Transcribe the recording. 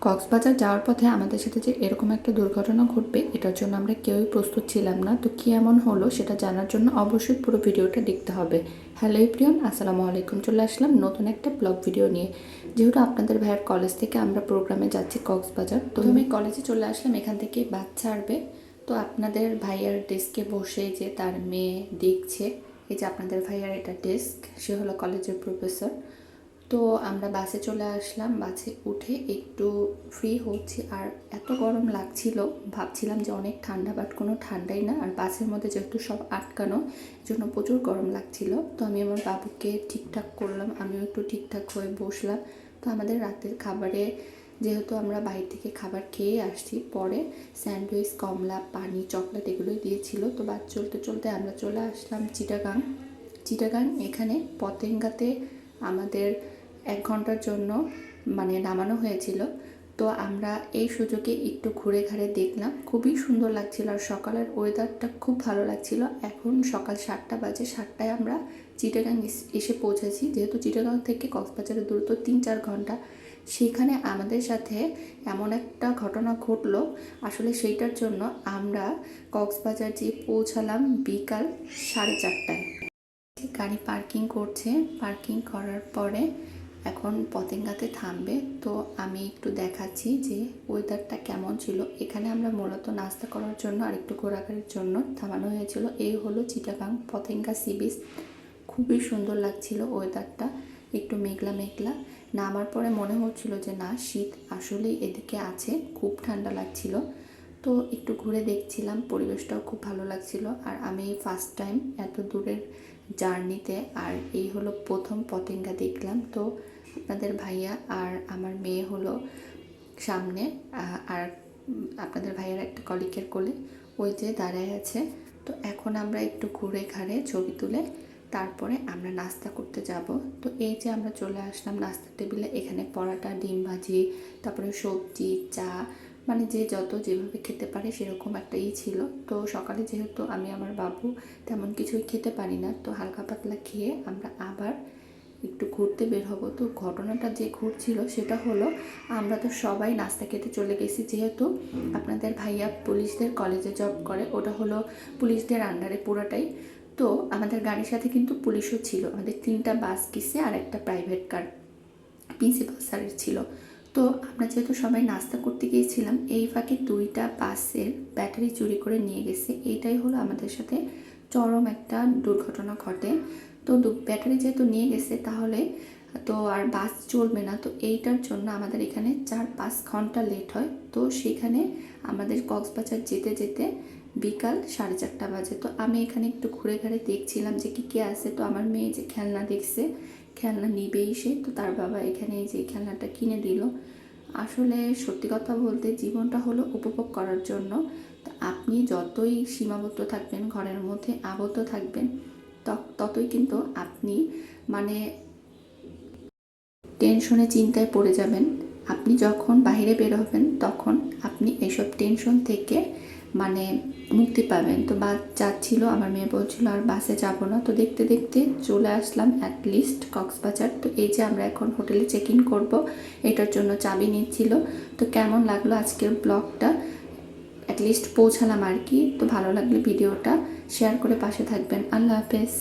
কক্সবাজার যাওয়ার পথে আমাদের সাথে যে এরকম একটা দুর্ঘটনা ঘটবে এটার জন্য আমরা কেউই প্রস্তুত ছিলাম না। তো কী এমন হলো সেটা জানার জন্য অবশ্যই পুরো ভিডিওটা দেখতে হবে। হ্যালো এভরিওয়ান, আসসালামু আলাইকুম। চলে আসলাম নতুন একটা ব্লগ ভিডিও নিয়ে। যেহেতু আপনাদের ভাইয়ের কলেজ থেকে আমরা প্রোগ্রামে যাচ্ছি কক্সবাজার, তো আমি কলেজে চলে আসলাম, এখান থেকে বাস ছাড়বে। তো আপনাদের ভাইয়ার ডেস্কে বসে যে তার মেয়ে দেখছে, এই যে আপনাদের ভাইয়ার এটা ডেস্ক, সে হলো কলেজের প্রফেসর। তো আমরা বাসে চলে আসলাম, বাসে উঠে একটু ফ্রি হচ্ছি, আর এত গরম লাগছিল, ভাবছিলাম যে অনেক ঠান্ডা, বাট কোনো ঠান্ডাই না। আর বাসের মধ্যে যেহেতু সব আটকানো, জন্য প্রচুর গরম লাগছিল। তো আমি আমার বাবুকে ঠিকঠাক করলাম, আমিও একটু ঠিকঠাক হয়ে বসলাম। তো আমাদের রাতের খাবারে, যেহেতু আমরা বাইরে থেকে খাবার খেয়ে আসছি, পরে স্যান্ডউইচ, কমলা, পানি, চকলেট এগুলোই দিয়েছিল। তো বাস চলতে চলতে আমরা চলে আসলাম চিটাগাং। এখানে পতেঙ্গাতে আমাদের 1 ঘন্টার জন্য নামানো হয়েছিল। তো আমরা এই সুযোগে একটু ঘুরে ঘাড়ে দেখলাম, খুবই সুন্দর লাগছিল। আর সকালের ওয়েদারটা খুব ভালো লাগছিল। এখন সকাল 7টা বাজে, 7টায় আমরা চিটাগাং এসে পৌঁছেছি। যেহেতু চিটাগাং থেকে কক্সবাজারের দূরত্ব 3-4 ঘন্টা, সেখানে আমাদের সাথে এমন একটা ঘটনা ঘটলো, আসলে সেইটার জন্য আমরা কক্সবাজার যেয়ে পৌঁছালাম বিকাল 4:30টায়। গাড়ি পার্কিং করছে, পার্কিং করার পরে এখন পতেঙ্গাতে থামবে। তো আমি একটু দেখাচ্ছি যে ওয়েদারটা কেমন ছিল। এখানে আমরা মূলত নাস্তা করার জন্য আর একটু ঘোরাঘুরির জন্য থামানো হয়েছিল। এই হলো চিটাগাং পতেঙ্গা সি বিচ। খুবই সুন্দর লাগছিল ওয়েদারটা, একটু মেঘলা মেঘলা। নামার পরে মনে হচ্ছিল যে না, শীত আসলেই এদিকে আছে, খুব ঠান্ডা লাগছিল। তো একটু ঘুরে দেখছিলাম, পরিবেশটাও খুব ভালো লাগছিল। আর আমি ফার্স্ট টাইম এত দূরের জার্নিতে, আর এই হলো প্রথম পতেঙ্গা দেখলাম। তো আপনাদের ভাইয়া আর আমার মেয়ে হলো সামনে, আর আপনাদের ভাইয়ার একটা কলিগের কোলে ওই যে দাঁড়ায় আছে। তো এখন আমরা একটু ঘুরে ঘাড়ে ছবি তুলে তারপরে আমরা নাস্তা করতে যাব। তো এই যে আমরা চলে আসলাম নাস্তার টেবিলে। এখানে পরাটা, ডিম ভাজি, তারপরে সবজি, চা, যে যত যেভাবে খেতে পারে সেরকম একটা ছিল। তো সকালে যেহেতু আমি আমার বাবু তেমন কিছুই খেতে পারি না, তো হালকা পাতলা খেয়ে আমরা আবার একটু ঘুরতে বের হব। তো ঘটনাটা যে ঘটছিল সেটা হলো, আমরা তো সবাই নাস্তা খেতে চলে গেছি। যেহেতু আপনাদের ভাইয়া পুলিশদের কলেজে জব করে, ওটা হলো পুলিশদের আন্ডারে পুরোটাই। তো আমাদের গাড়ির সাথে কিন্তু পুলিশও ছিল, আমাদের 3টা বাস গেছে আর একটা প্রাইভেট কার প্রিন্সিপাল স্যারের ছিল। তো আমরা যেহেতু সবাই নাস্তা করতে গিয়েছিলাম, এই ফাঁকে 2টা বাসের ব্যাটারি চুরি করে নিয়ে গেছে। এইটাই হলো আমাদের সাথে চরম একটা দুর্ঘটনা ঘটে। তো ব্যাটারি যেহেতু নিয়ে গেছে, তাহলে তো আর বাস চলবে না। তো এইটার জন্য আমাদের এখানে 4-5 ঘন্টা লেট হয়। তো সেখানে আমাদের কক্সবাজার যেতে যেতে বিকাল 4:30 বাজে। তো আমি এখানে একটু ঘুরে ঘাড়ে দেখছিলাম যে কী আছে। তো আমার মেয়ে যে খেলনা দেখছে, খেলনা নিবেই সে, তো তার বাবা এখানে এই যে খেলনাটা কিনে দিল। আসলে সত্যি কথা বলতে জীবনটা হলো উপভোগ করার জন্য। তো আপনি যতই সীমাবদ্ধ থাকবেন, ঘরের মধ্যে আবদ্ধ থাকবেন, ততই কিন্তু আপনি টেনশনে, চিন্তায় পড়ে যাবেন। আপনি যখন বাইরে বের হবেন তখন আপনি এইসব টেনশন থেকে মুক্তি পাবেন। তো বাস যাচ্ছিল, আমার মেয়ে বলছিল আর বাসে যাব না। তো দেখতে দেখতে চলে আসলাম অ্যাটলিস্ট কক্সবাজার। তো এই যে আমরা এখন হোটেলে চেক ইন করবো, এটার জন্য চাবি নিচ্ছিল। তো কেমন লাগলো আজকের ব্লগটা, অ্যাটলিস্ট পৌঁছালাম আর কি। তো ভালো লাগলে ভিডিওটা শেয়ার করে পাশে থাকবেন। আল্লাহ হাফেজ।